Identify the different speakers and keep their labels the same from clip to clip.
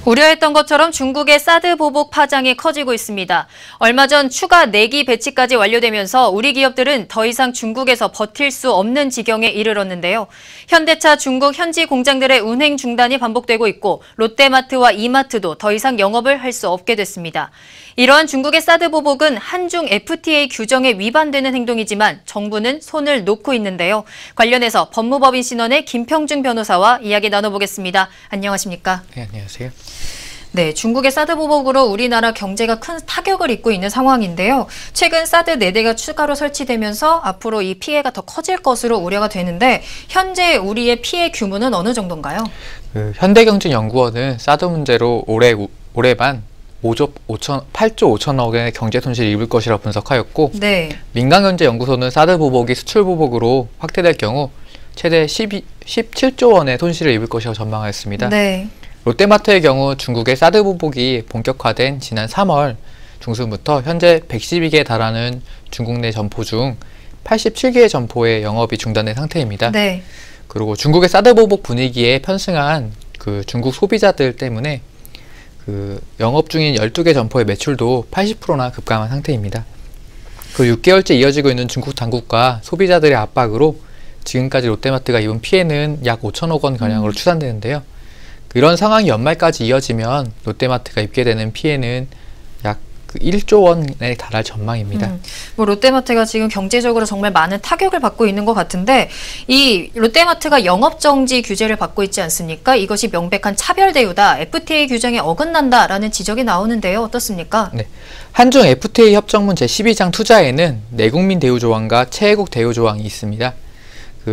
Speaker 1: 우려했던 것처럼 중국의 사드 보복 파장이 커지고 있습니다. 얼마 전 추가 4기 배치까지 완료되면서 우리 기업들은 더 이상 중국에서 버틸 수 없는 지경에 이르렀는데요. 현대차 중국 현지 공장들의 운행 중단이 반복되고 있고 롯데마트와 이마트도 더 이상 영업을 할 수 없게 됐습니다. 이러한 중국의 사드 보복은 한중 FTA 규정에 위반되는 행동이지만 정부는 손을 놓고 있는데요. 관련해서 법무법인 신원의 김평중 변호사와 이야기 나눠보겠습니다. 안녕하십니까?
Speaker 2: 네, 안녕하세요.
Speaker 1: 네, 중국의 사드 보복으로 우리나라 경제가 큰 타격을 입고 있는 상황인데요. 최근 사드 4대가 추가로 설치되면서 앞으로 이 피해가 더 커질 것으로 우려가 되는데 현재 우리의 피해 규모는 어느 정도인가요?
Speaker 2: 현대경제연구원은 사드 문제로 올해만 8조 5천억 원의 경제 손실을 입을 것이라고 분석하였고,
Speaker 1: 네.
Speaker 2: 민간경제연구소는 사드 보복이 수출 보복으로 확대될 경우 최대 17조 원의 손실을 입을 것이라고 전망하였습니다.
Speaker 1: 네.
Speaker 2: 롯데마트의 경우 중국의 사드 보복이 본격화된 지난 3월 중순부터 현재 112개에 달하는 중국 내 점포 중 87개의 점포의 영업이 중단된 상태입니다.
Speaker 1: 네.
Speaker 2: 그리고 중국의 사드 보복 분위기에 편승한 중국 소비자들 때문에 영업 중인 12개 점포의 매출도 80%나 급감한 상태입니다. 6개월째 이어지고 있는 중국 당국과 소비자들의 압박으로 지금까지 롯데마트가 입은 피해는 약 5천억 원 가량으로 추산되는데요. 이런 상황이 연말까지 이어지면 롯데마트가 입게 되는 피해는 약 1조 원에 달할 전망입니다.
Speaker 1: 롯데마트가 지금 경제적으로 정말 많은 타격을 받고 있는 것 같은데 이 롯데마트가 영업정지 규제를 받고 있지 않습니까? 이것이 명백한 차별 대우다, FTA 규정에 어긋난다라는 지적이 나오는데요. 어떻습니까?
Speaker 2: 네, 한중 FTA 협정문 제12장 투자에는 내국민 대우 조항과 최애국 대우 조항이 있습니다.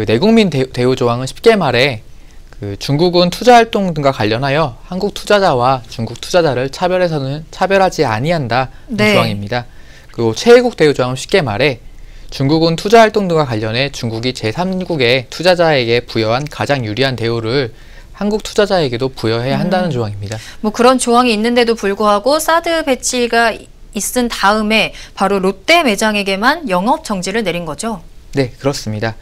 Speaker 2: 내국민 대우 조항은 쉽게 말해 중국은 투자활동 등과 관련하여 한국 투자자와 중국 투자자를 차별하지 아니한다
Speaker 1: 네.
Speaker 2: 조항입니다. 그리고 최애국 대우 조항은 쉽게 말해 중국은 투자활동 등과 관련해 중국이 제3국의 투자자에게 부여한 가장 유리한 대우를 한국 투자자에게도 부여해야 한다는 조항입니다.
Speaker 1: 그런 조항이 있는데도 불구하고 사드 배치가 있은 다음에 바로 롯데 매장에게만 영업 정지를 내린 거죠?
Speaker 2: 네, 그렇습니다.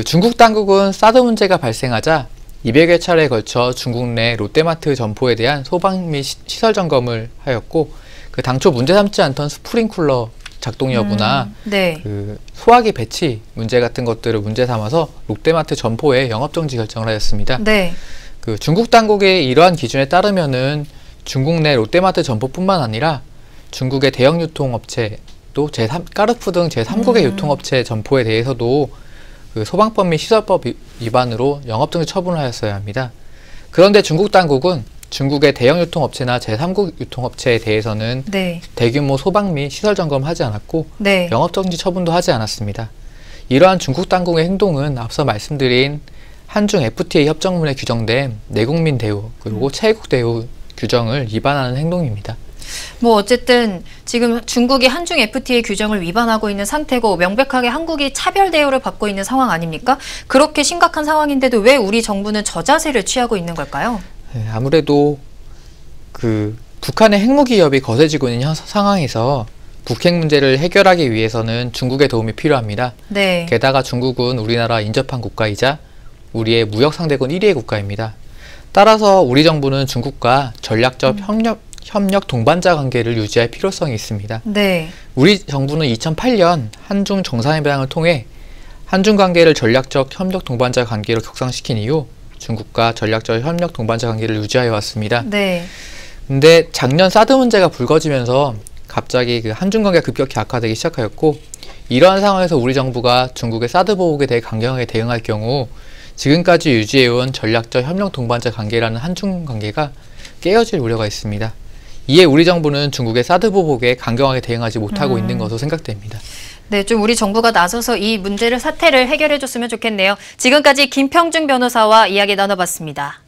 Speaker 2: 중국 당국은 사드 문제가 발생하자 200여 차례에 걸쳐 중국 내 롯데마트 점포에 대한 소방 및 시설 점검을 하였고, 당초 문제 삼지 않던 스프링쿨러 작동 여부나
Speaker 1: 네.
Speaker 2: 소화기 배치 문제 같은 것들을 문제 삼아서 롯데마트 점포에 영업정지 결정을 하였습니다.
Speaker 1: 네.
Speaker 2: 중국 당국의 이러한 기준에 따르면은 중국 내 롯데마트 점포뿐만 아니라 중국의 대형 유통업체 또 까르푸 등 제3국의 유통업체 점포에 대해서도 소방법 및 시설법 위반으로 영업정지 처분을 하였어야 합니다. 그런데 중국 당국은 중국의 대형 유통업체나 제3국 유통업체에 대해서는
Speaker 1: 네.
Speaker 2: 대규모 소방 및 시설 점검하지 않았고
Speaker 1: 네.
Speaker 2: 영업정지 처분도 하지 않았습니다. 이러한 중국 당국의 행동은 앞서 말씀드린 한중 FTA 협정문에 규정된 내국민 대우 그리고 최애국 대우 규정을 위반하는 행동입니다.
Speaker 1: 어쨌든 지금 중국이 한중 FTA 규정을 위반하고 있는 상태고 명백하게 한국이 차별 대우를 받고 있는 상황 아닙니까? 그렇게 심각한 상황인데도 왜 우리 정부는 저자세를 취하고 있는 걸까요?
Speaker 2: 네, 아무래도 북한의 핵무기협이 거세지고 있는 상황에서 북핵 문제를 해결하기 위해서는 중국의 도움이 필요합니다.
Speaker 1: 네.
Speaker 2: 게다가 중국은 우리나라 인접한 국가이자 우리의 무역 상대국 1위의 국가입니다. 따라서 우리 정부는 중국과 전략적 협력 동반자 관계를 유지할 필요성이 있습니다.
Speaker 1: 네.
Speaker 2: 우리 정부는 2008년 한중 정상회담을 통해 한중 관계를 전략적 협력 동반자 관계로 격상시킨 이후 중국과 전략적 협력 동반자 관계를 유지하여 왔습니다.
Speaker 1: 네.
Speaker 2: 근데 작년 사드 문제가 불거지면서 갑자기 한중 관계가 급격히 악화되기 시작하였고, 이러한 상황에서 우리 정부가 중국의 사드 보복에 대해 강경하게 대응할 경우 지금까지 유지해온 전략적 협력 동반자 관계라는 한중 관계가 깨어질 우려가 있습니다. 이에 우리 정부는 중국의 사드 보복에 강경하게 대응하지 못하고 있는 것으로 생각됩니다.
Speaker 1: 네, 좀 우리 정부가 나서서 이 사태를 해결해 줬으면 좋겠네요. 지금까지 김평중 변호사와 이야기 나눠봤습니다.